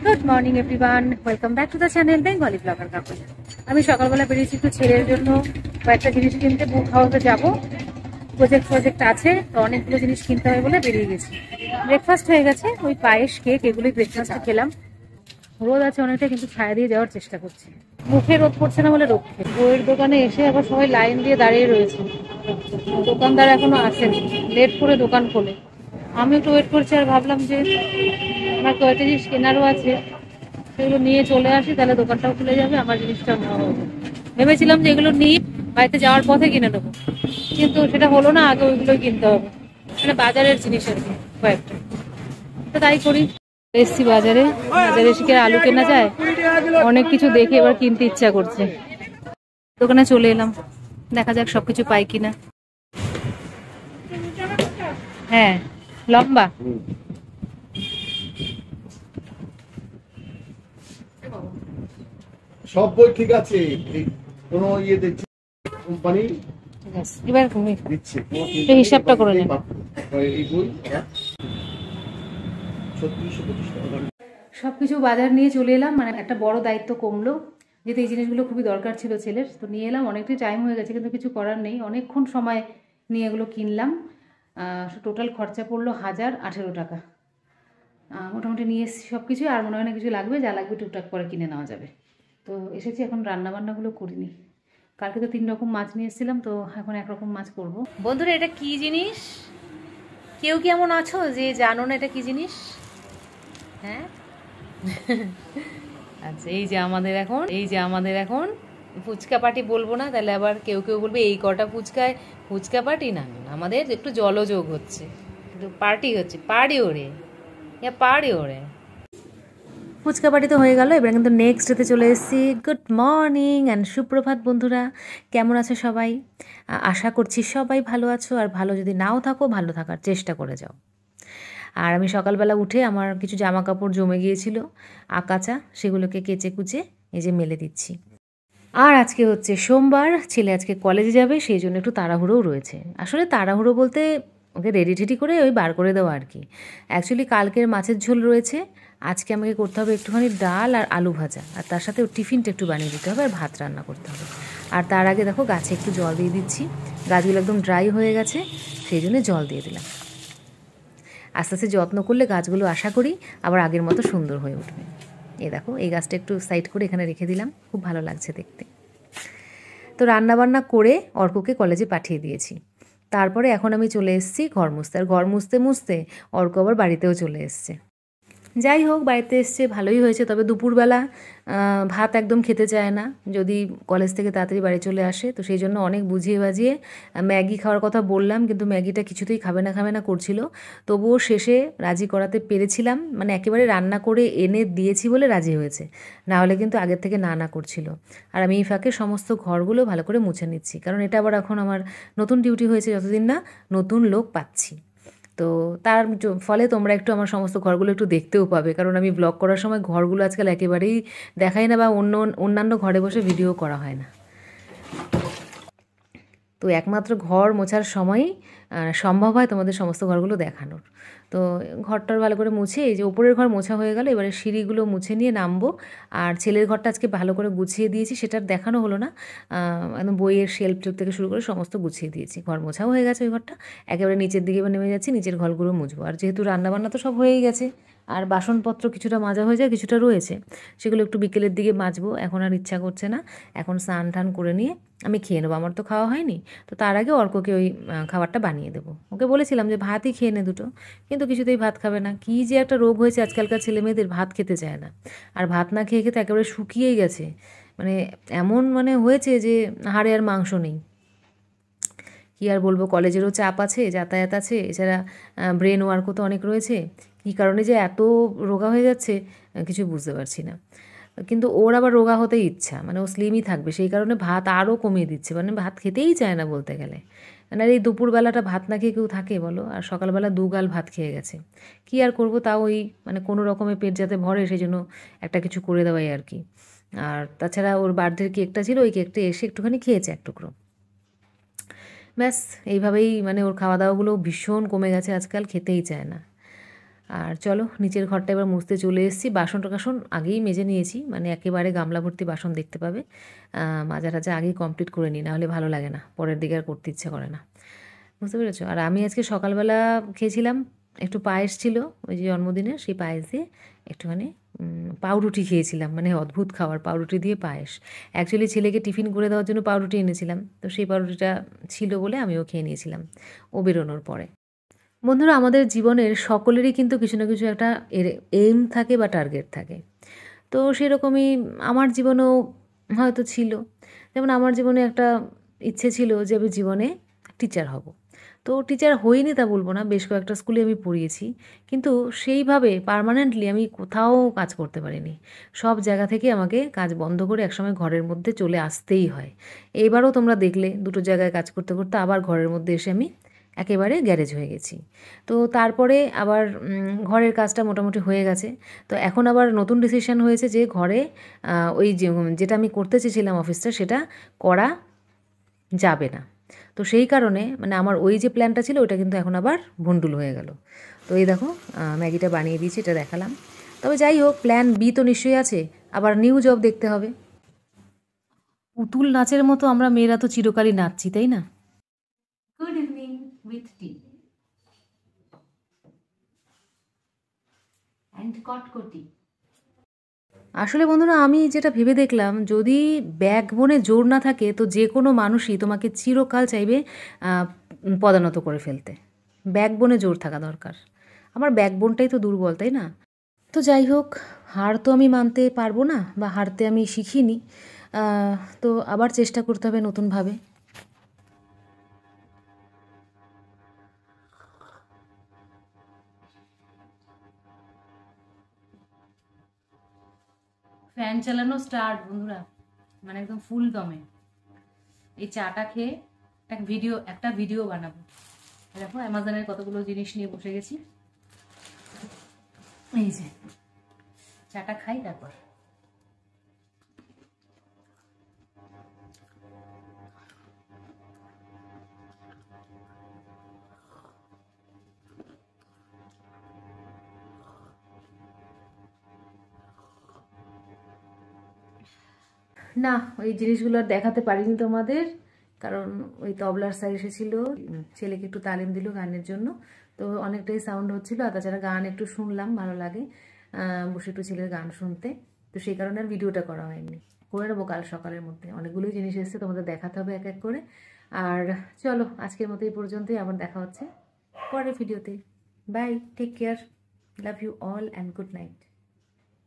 Good morning everyone, welcome back to the channel Bengali blogger Kakul. আমি সকালবেলা বেরিয়েছি একটু ছেলের জন্য কয়েকটা জিনিস কিনতে। বুক হাউসে যাবো, প্রজেক্ট আছে, তো অনেকগুলো জিনিস কিনতে হবে বলে বেরিয়ে গেছি। ব্রেকফাস্ট হয়ে গেছে, ওই পায়েস কেক এগুলোই ব্রেকফাস্টে খেলাম। রোদ আছে অনেকটা, কিন্তু ছায়া দিয়ে যাওয়ার চেষ্টা করছি। মুখে রোদ পড়ছে না বলে রক্ষে। বইয়ের দোকানে এসে আবার সবাই লাইন দিয়ে দাঁড়িয়ে রয়েছে, দোকানদার এখনো আসেনি, লেট করে দোকান খোলে। আমি একটু ওয়েট করছি আর ভাবলাম যে আমার কয়েকটা জিনিস কেনারও আছে, সেগুলো নিয়ে চলে আসি, তাহলে দোকানটাও খুলে যাবে, আমার জিনিসটাও নেওয়া হবে। ভেবেছিলাম যে এগুলো নিয়ে বাড়িতে যাওয়ার পথে কিনে নেবো, কিন্তু সেটা হলো না, আগে ওইগুলোই কিনতে হবে, মানে বাজারের জিনিস আর কি কয়েকটা। তো তাই করি, এসছি বাজারে। বাজারে এসে কি আর আলু কেনা যায়? অনেক কিছু দেখে এবার কিনতে ইচ্ছা করছে। দোকানে চলে এলাম, দেখা যাক সবকিছু পাই কিনা। হ্যাঁ, লম্বা। সব বই ঠিক আছে, কোনো ইয়ে দিচ্ছে কোম্পানি, এবার দিচ্ছে হিসাবটা করে নেন। এই বই 3625 টাকা। সবকিছু বাজার নিয়ে চলে এলাম, মানে একটা বড় দায়িত্ব কমলো, যেহেতু এই জিনিসগুলো খুবই দরকার ছিল ছেলের, তো নিয়ে এলাম। অনেকটাই টাইম হয়ে গেছে, কিন্তু কিছু করার নেই, অনেকক্ষণ সময় নিয়ে এগুলো কিনলাম। টোটাল খরচা পড়লো 1018 টাকা। মোটামুটি নিয়ে এসেছি সব কিছু, আর মনে হয় না কিছু লাগবে, যা লাগবে টুকটাক করে কিনে নেওয়া যাবে। তো এসেছি, এখন রান্নাবান্নাগুলো করিনি। কালকে তো 3 রকম মাছ নিয়ে এসেছিলাম, তো এখন 1 রকম মাছ করবো। বন্ধুরা, এটা কি জিনিস? কেউ কেমন আছো যে জানো না এটা কি জিনিস? হ্যাঁ আচ্ছা, এই যে আমাদের এখন ফুচকা পার্টি বলবো না, তাহলে আবার কেউ কেউ বলবে এই কটা ফুচকায় ফুচকা পার্টি। না, আমাদের একটু জলযোগ হচ্ছে, একটু পার্টি হচ্ছে, পার্টি ওরে। ফুচকা পার্টি তো হয়ে গেল, এবার কিন্তু নেক্সট ডেতে চলে এসেছি। গুড মর্নিং অ্যান্ড সুপ্রভাত বন্ধুরা, কেমন আছো সবাই? আশা করছি সবাই ভালো আছো, আর ভালো যদি নাও থাকো, ভালো থাকার চেষ্টা করে যাও। আর আমি সকালবেলা উঠে আমার কিছু জামা কাপড় জমে গিয়েছিল আকাচা, সেগুলোকে কেচে কুচে এই যে মেলে দিচ্ছি। আর আজকে হচ্ছে সোমবার, ছেলে আজকে কলেজে যাবে, সেই জন্য একটু তাড়াহুড়োও রয়েছে। আসলে তাড়াহুড়ো বলতে ওকে রেডি টেডি করে ওই বার করে দেওয়া আর কি। অ্যাকচুয়ালি কালকের মাছের ঝোল রয়েছে, আজকে আমাকে করতে হবে একটুখানি ডাল আর আলু ভাজা, আর তার সাথে টিফিনটা একটু বানিয়ে দিতে হবে, আর ভাত রান্না করতে হবে। আর তার আগে দেখো গাছে একটু জল দিয়ে দিচ্ছি, গাছগুলো একদম ড্রাই হয়ে গেছে, সেই জন্য জল দিয়ে দিলাম। আস্তে আস্তে যত্ন করলে গাছগুলো আশা করি আবার আগের মতো সুন্দর হয়ে উঠবে। এই দেখো, এই গাছটা একটু সাইড করে এখানে রেখে দিলাম, খুব ভালো লাগছে দেখতে। তো রান্নাবান্না করে অর্ককে কলেজে পাঠিয়ে দিয়েছি। তারপরে এখন আমি চলে এসেছি ঘর মুছতে, আর ঘর মুছতে মুছতে অর্ক আবার বাড়িতেও চলে এসছে। যাই হোক, বাড়িতে এসছে ভালোই হয়েছে, তবে দুপুরবেলা ভাত একদম খেতে চায় না যদি কলেজ থেকে তাড়াতাড়ি বাড়ি চলে আসে, তো সেই জন্য অনেক বুঝিয়ে বাজিয়ে ম্যাগি খাওয়ার কথা বললাম, কিন্তু ম্যাগিটা কিছুতেই খাবে না করছিল। তবুও শেষে রাজি করাতে পেরেছিলাম, মানে একেবারে রান্না করে এনে দিয়েছি বলে রাজি হয়েছে, না হলে কিন্তু আগের থেকে না করছিল। আর আমি এই ফাঁকে সমস্ত ঘরগুলো ভালো করে মুছে নিচ্ছি, কারণ এটা আবার এখন আমার নতুন ডিউটি হয়েছে, যতদিন না নতুন লোক পাচ্ছি। তো তার ফলে তোমরা একটু আমার সমস্ত ঘরগুলো একটু দেখতেও পাবে, কারণ আমি ব্লগ করার সময় ঘরগুলো আজকাল একেবারেই দেখাই না, বা অন্যান্য ঘরে বসে ভিডিও করা হয় না। তো একমাত্র ঘর মোছার সময়ই সম্ভব হয় তোমাদের সমস্ত ঘরগুলো দেখানোর। তো ঘরটার ভালো করে মুছে, এই যে ওপরের ঘর মোছা হয়ে গেল, এবারে সিঁড়িগুলো মুছে নিয়ে নামবো। আর ছেলের ঘরটা আজকে ভালো করে গুছিয়ে দিয়েছি, সেটার দেখানো হলো না, একদম বইয়ের শেলফ থেকে শুরু করে সমস্ত গুছিয়ে দিয়েছি। ঘর মোছাও হয়ে গেছে ওই ঘরটা, একেবারে নিচের দিকে এবার নেমে যাচ্ছি, নিচের ঘরগুলো মুছবো। আর যেহেতু রান্নাবান্না তো সব হয়েই গেছে, আর বাসনপত্র কিছুটা মাজা হয়ে যায়, কিছুটা রয়েছে, সেগুলো একটু বিকেলের দিকে মাজবো, এখন আর ইচ্ছা করছে না। এখন স্নান টান করে নিয়ে আমি খেয়ে নেবো, আমার তো খাওয়া হয়নি। তো তার আগে অর্ককে ওই খাবারটা বানিয়ে দেবো। ওকে বলেছিলাম যে ভাতই খেয়ে নে দুটো, কিন্তু কিছুতেই ভাত খাবে না। কী যে একটা রোগ হয়েছে আজকালকার ছেলেমেয়েদের, ভাত খেতে চায় না। আর ভাত না খেয়ে খেতে একেবারে শুকিয়েই গেছে, মানে এমন হয়েছে যে হাড়ে আর মাংস নেই। কী আর বলবো, কলেজেরও চাপ আছে, যাতায়াত আছে, এছাড়া ব্রেন ওয়ার্কও তো অনেক রয়েছে। কী কারণে যে এত রোগা হয়ে যাচ্ছে কিছু বুঝতে পারছি না। কিন্তু ওর আবার রোগা হতেই ইচ্ছা, মানে ও স্লিমই থাকবে, সেই কারণে ভাত আরও কমিয়ে দিচ্ছে, মানে ভাত খেতেই চায় না বলতে গেলে। মানে এই দুপুরবেলাটা ভাত না খেয়ে কেউ থাকে বলো? আর সকালবেলা 2 গাল ভাত খেয়ে গেছে। কী আর করবো, তাও ওই কোনো রকমে পেট যাতে ভরে, সেই জন্য একটা কিছু করে দেওয়াই আর কি। আর তাছাড়া ওর বার্থডের কেকটা ছিল, ওই কেকটা এসে একটুখানি খেয়েছে 1 টুকরো, ব্যাস। এইভাবেই ওর খাওয়া দাওয়াগুলো ভীষণ কমে গেছে আজকাল, খেতেই চায় না। আর চলো নিচের ঘরটা এবার মুছতে চলে এসেছি। বাসন টাসন আগেই মেজে নিয়েছি, মানে একেবারে গামলা ভর্তি বাসন দেখতে পাবে। মাজা টাজা আগেই কমপ্লিট করে নিই, নাহলে ভালো লাগে না, পরের দিকে আর করতে ইচ্ছা করে না, বুঝতে পেরেছো? আর আমি আজকে সকালবেলা খেয়েছিলাম একটু পায়েস ছিল ওই যে জন্মদিনের, সেই পায়েস দিয়ে একটুখানি পাউরুটি খেয়েছিলাম, মানে অদ্ভুত খাবার, পাউরুটি দিয়ে পায়েস। অ্যাকচুয়ালি ছেলেকে টিফিন করে দেওয়ার জন্য পাউরুটি এনেছিলাম, তো সেই পাউরুটিটা ছিল বলে আমিও খেয়ে নিয়েছিলাম ও বেরোনোর পরে। বন্ধুরা, আমাদের জীবনের সকলেরই কিন্তু কিছু না কিছু একটা এইম থাকে বা টার্গেট থাকে। তো সেরকমই আমার জীবনেও হয়তো ছিল। যেমন আমার জীবনে একটা ইচ্ছে ছিল যে আমি জীবনে টিচার হব। তো টিচার হইনি তা বলবো না, বেশ কয়েকটা স্কুলে আমি পড়িয়েছি, কিন্তু সেইভাবে পার্মানেন্টলি আমি কোথাও কাজ করতে পারিনি। সব জায়গা থেকে আমাকে কাজ বন্ধ করে একসময় ঘরের মধ্যে চলে আসতেই হয়। এবারও তোমরা দেখলে দুটো জায়গায় কাজ করতে করতে আবার ঘরের মধ্যে এসে আমি একেবারে গ্যারেজ হয়ে গেছি। তো তারপরে আবার ঘরের কাজটা মোটামুটি হয়ে গেছে। তো এখন আবার নতুন ডিসিশন হয়েছে যে ঘরে ওই যেটা আমি করতে চেয়েছিলাম অফিসটা, সেটা করা যাবে না। তো সেই কারণে মানে আমার ওই যে প্ল্যানটা ছিল ওটা কিন্তু এখন আবার ভণ্ডুল হয়ে গেল। তো এই দেখো ম্যাগিটা বানিয়ে দিয়েছি, এটা দেখালাম। তবে যাই হোক, প্ল্যান বি তো নিশ্চয়ই আছে, আবার নিউ জব দেখতে হবে। পুতুল নাচের মতো আমরা মেয়েরা তো চিরকালই নাচছি, তাই না? Good evening with tea and kotkoti. আসলে বন্ধুরা, আমি যেটা ভেবে দেখলাম, যদি ব্যাকবোনে জোর না থাকে তো যে কোনো মানুষই তোমাকে চিরকাল চাইবে পদানত করে ফেলতে। ব্যাকবোনে জোর থাকা দরকার। আমার ব্যাকবোনটাই তো দুর্বল, তাই না? তো যাই হোক, হার তো আমি মানতে পারবো না, বা হারতে আমি শিখিনি। তো আবার চেষ্টা করতে হবে নতুনভাবে। ফ্যান চালানো স্টার্ট বন্ধুরা, মানে একদম ফুল দমে। এই চাটা খেয়ে একটা ভিডিও বানাবো। দেখো অ্যামাজনের কতগুলো জিনিস নিয়ে বসে গেছি। এই যে চাটা খাই তারপর। না, ওই জিনিসগুলো আর দেখাতে পারিনি তোমাদের, কারণ ওই তবলার স্যার এসেছিল, ছেলেকে একটু তালিম দিল গানের জন্য। তো অনেকটাই সাউন্ড হচ্ছিল, আর তাছাড়া গান একটু শুনলাম, ভালো লাগে বসে একটু ছেলের গান শুনতে। তো সেই কারণে আর ভিডিওটা করা হয়নি। করে নেবো কাল সকালের মধ্যে, অনেকগুলোই জিনিস এসেছে, তোমাদের দেখাতে হবে এক এক করে। আর চলো আজকের মতো এই পর্যন্তই, আবার দেখা হচ্ছে পরের ভিডিওতে। Bye, take care, love you all and good night.